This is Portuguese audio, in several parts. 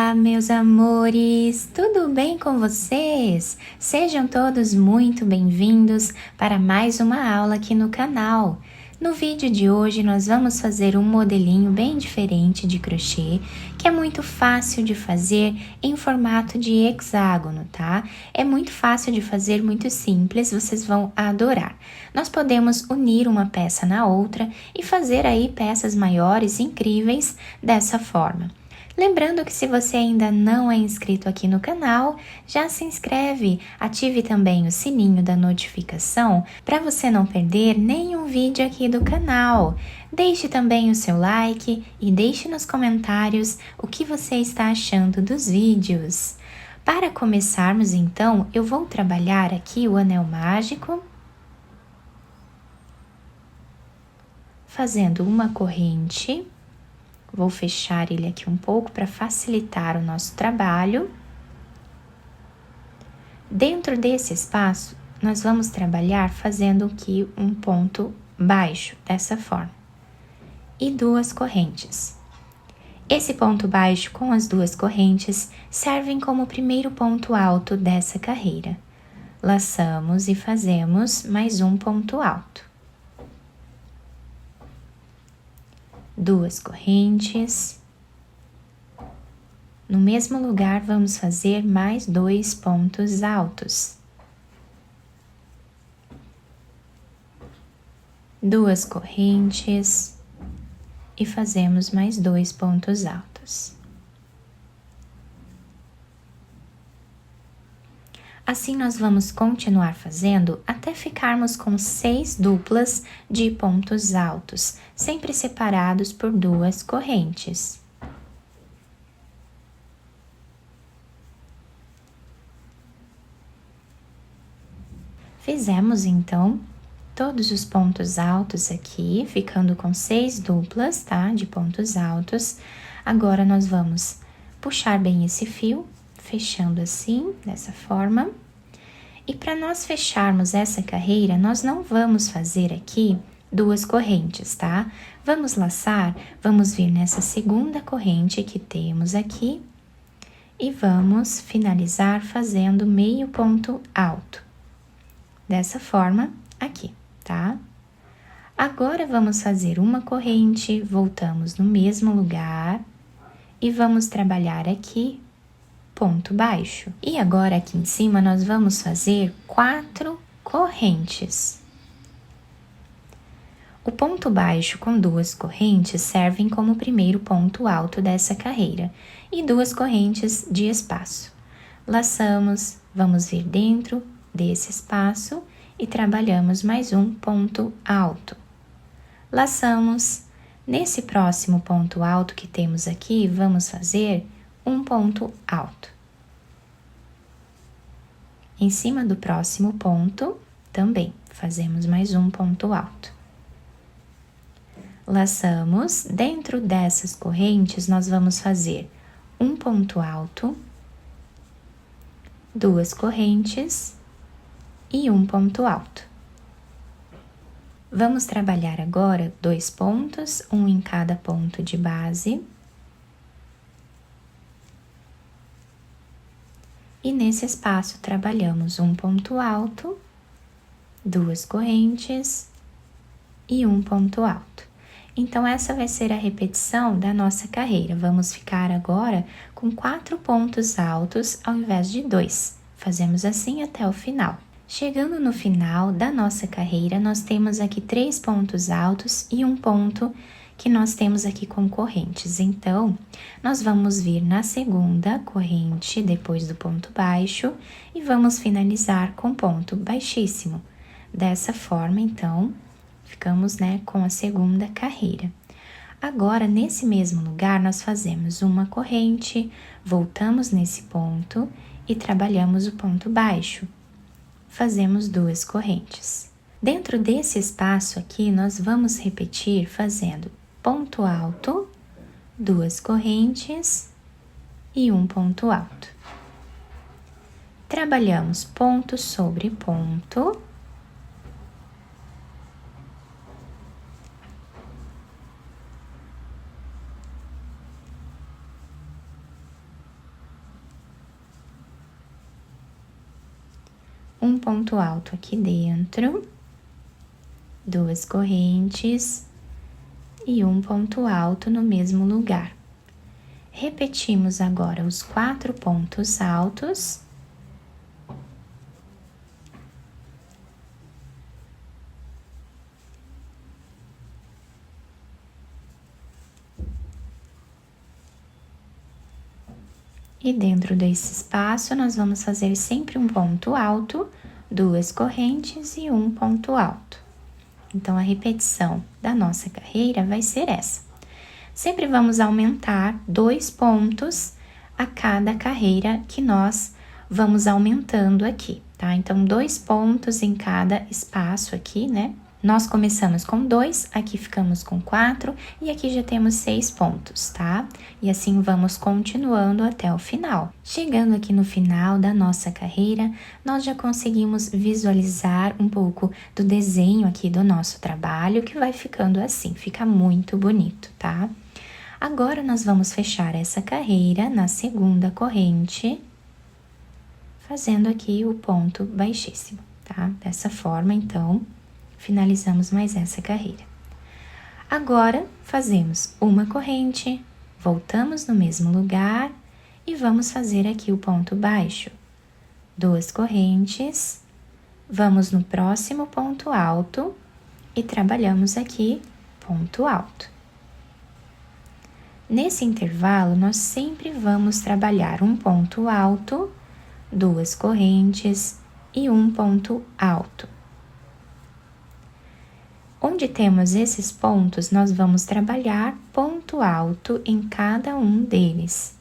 Olá, meus amores! Tudo bem com vocês? Sejam todos muito bem-vindos para mais uma aula aqui no canal. No vídeo de hoje nós vamos fazer um modelinho bem diferente de crochê, que é muito fácil de fazer em formato de hexágono, tá? É muito fácil de fazer, muito simples, vocês vão adorar. Nós podemos unir uma peça na outra e fazer aí peças maiores incríveis dessa forma. Lembrando que se você ainda não é inscrito aqui no canal, já se inscreve, ative também o sininho da notificação para você não perder nenhum vídeo aqui do canal. Deixe também o seu like e deixe nos comentários o que você está achando dos vídeos. Para começarmos então, eu vou trabalhar aqui o anel mágico, fazendo uma corrente. Vou fechar ele aqui um pouco para facilitar o nosso trabalho. Dentro desse espaço, nós vamos trabalhar fazendo aqui um ponto baixo, dessa forma, e duas correntes. Esse ponto baixo com as duas correntes servem como o primeiro ponto alto dessa carreira. Laçamos e fazemos mais um ponto alto. Duas correntes. No mesmo lugar, vamos fazer mais dois pontos altos. Duas correntes e fazemos mais dois pontos altos. Assim, nós vamos continuar fazendo até ficarmos com 6 duplas de pontos altos, sempre separados por duas correntes. Fizemos, então, todos os pontos altos aqui, ficando com 6 duplas, tá? De pontos altos. Agora, nós vamos puxar bem esse fio, fechando assim, dessa forma. E para nós fecharmos essa carreira, nós não vamos fazer aqui duas correntes, tá? Vamos laçar, vamos vir nessa segunda corrente que temos aqui e vamos finalizar fazendo meio ponto alto. Dessa forma aqui, tá? Agora vamos fazer uma corrente, voltamos no mesmo lugar e vamos trabalhar aqui ponto baixo. E agora aqui em cima nós vamos fazer 4 correntes. O ponto baixo com duas correntes servem como o primeiro ponto alto dessa carreira e duas correntes de espaço. Laçamos, vamos vir dentro desse espaço e trabalhamos mais um ponto alto. Laçamos, nesse próximo ponto alto que temos aqui, vamos fazer um ponto alto. Em cima do próximo ponto, também fazemos mais um ponto alto. Laçamos, dentro dessas correntes, nós vamos fazer um ponto alto, duas correntes e um ponto alto. Vamos trabalhar agora 2 pontos, um em cada ponto de base. E nesse espaço trabalhamos um ponto alto, duas correntes e um ponto alto. Então, essa vai ser a repetição da nossa carreira. Vamos ficar agora com 4 pontos altos ao invés de 2. Fazemos assim até o final. Chegando no final da nossa carreira, nós temos aqui 3 pontos altos e um ponto que nós temos aqui com correntes. Então, nós vamos vir na segunda corrente, depois do ponto baixo, e vamos finalizar com ponto baixíssimo. Dessa forma, então, ficamos, né, com a segunda carreira. Agora, nesse mesmo lugar, nós fazemos uma corrente, voltamos nesse ponto e trabalhamos o ponto baixo. Fazemos duas correntes. Dentro desse espaço aqui, nós vamos repetir fazendo ponto alto, duas correntes e um ponto alto. Trabalhamos ponto sobre ponto. um ponto alto aqui dentro, 2 correntes e um ponto alto no mesmo lugar. Repetimos agora os 4 pontos altos. E dentro desse espaço, nós vamos fazer sempre um ponto alto, 2 correntes e um ponto alto. Então, a repetição da nossa carreira vai ser essa. Sempre vamos aumentar 2 pontos a cada carreira que nós vamos aumentando aqui, tá? Então, 2 pontos em cada espaço aqui, né? Nós começamos com 2, aqui ficamos com 4 e aqui já temos 6 pontos, tá? E assim vamos continuando até o final. Chegando aqui no final da nossa carreira, nós já conseguimos visualizar um pouco do desenho aqui do nosso trabalho, que vai ficando assim, fica muito bonito, tá? Agora, nós vamos fechar essa carreira na segunda corrente, fazendo aqui o ponto baixíssimo, tá? Dessa forma, então, finalizamos mais essa carreira. Agora, fazemos uma corrente, voltamos no mesmo lugar e vamos fazer aqui o ponto baixo. 2 correntes, vamos no próximo ponto alto e trabalhamos aqui ponto alto. Nesse intervalo, nós sempre vamos trabalhar um ponto alto, 2 correntes e um ponto alto. Onde temos esses pontos, nós vamos trabalhar ponto alto em cada um deles.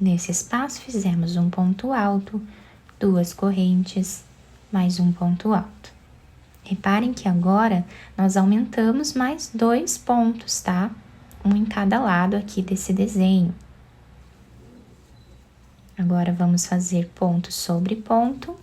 Nesse espaço, fizemos um ponto alto, 2 correntes, mais um ponto alto. Reparem que agora nós aumentamos mais 2 pontos, tá? Um em cada lado aqui desse desenho. Agora, vamos fazer ponto sobre ponto.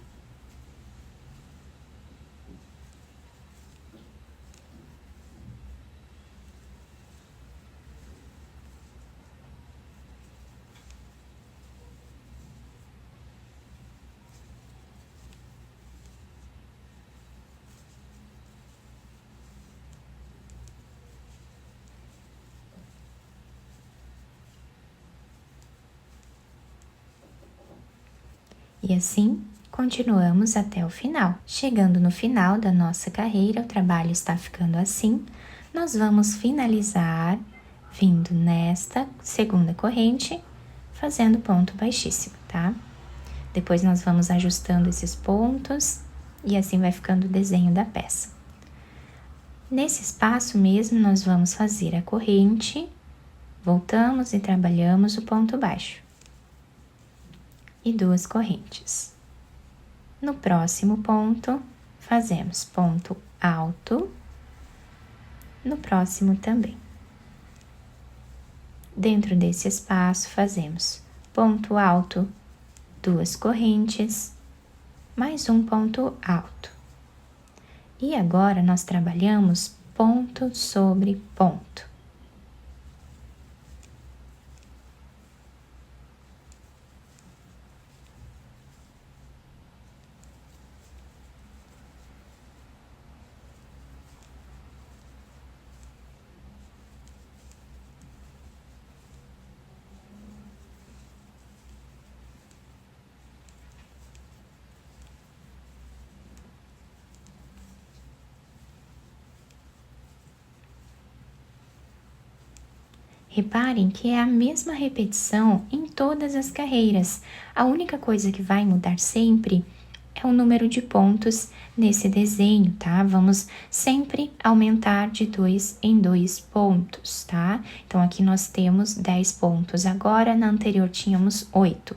E assim, continuamos até o final. Chegando no final da nossa carreira, o trabalho está ficando assim. Nós vamos finalizar vindo nesta segunda corrente, fazendo ponto baixíssimo, tá? Depois nós vamos ajustando esses pontos e assim vai ficando o desenho da peça. Nesse espaço mesmo, nós vamos fazer a corrente, voltamos e trabalhamos o ponto baixo. E 2 correntes. No próximo ponto, fazemos ponto alto, no próximo também. Dentro desse espaço, fazemos ponto alto, 2 correntes, mais um ponto alto. E agora, nós trabalhamos ponto sobre ponto. Reparem que é a mesma repetição em todas as carreiras. A única coisa que vai mudar sempre é o número de pontos nesse desenho, tá? Vamos sempre aumentar de 2 em 2 pontos, tá? Então, aqui nós temos 10 pontos agora, na anterior tínhamos 8.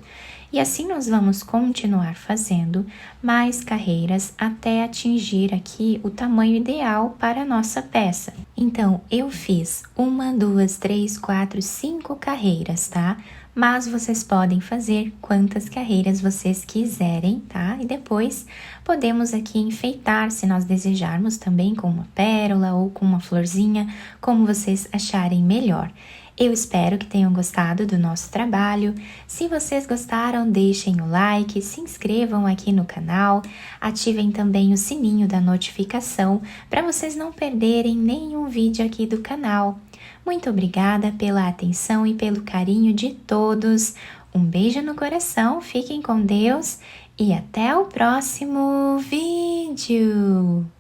E assim nós vamos continuar fazendo mais carreiras até atingir aqui o tamanho ideal para a nossa peça. Então, eu fiz 1, 2, 3, 4, 5 carreiras, tá? mas vocês podem fazer quantas carreiras vocês quiserem, tá? E depois podemos aqui enfeitar, se nós desejarmos, também com uma pérola ou com uma florzinha, como vocês acharem melhor. Eu espero que tenham gostado do nosso trabalho. Se vocês gostaram, deixem o like, se inscrevam aqui no canal, ativem também o sininho da notificação para vocês não perderem nenhum vídeo aqui do canal. Muito obrigada pela atenção e pelo carinho de todos. Um beijo no coração, fiquem com Deus e até o próximo vídeo!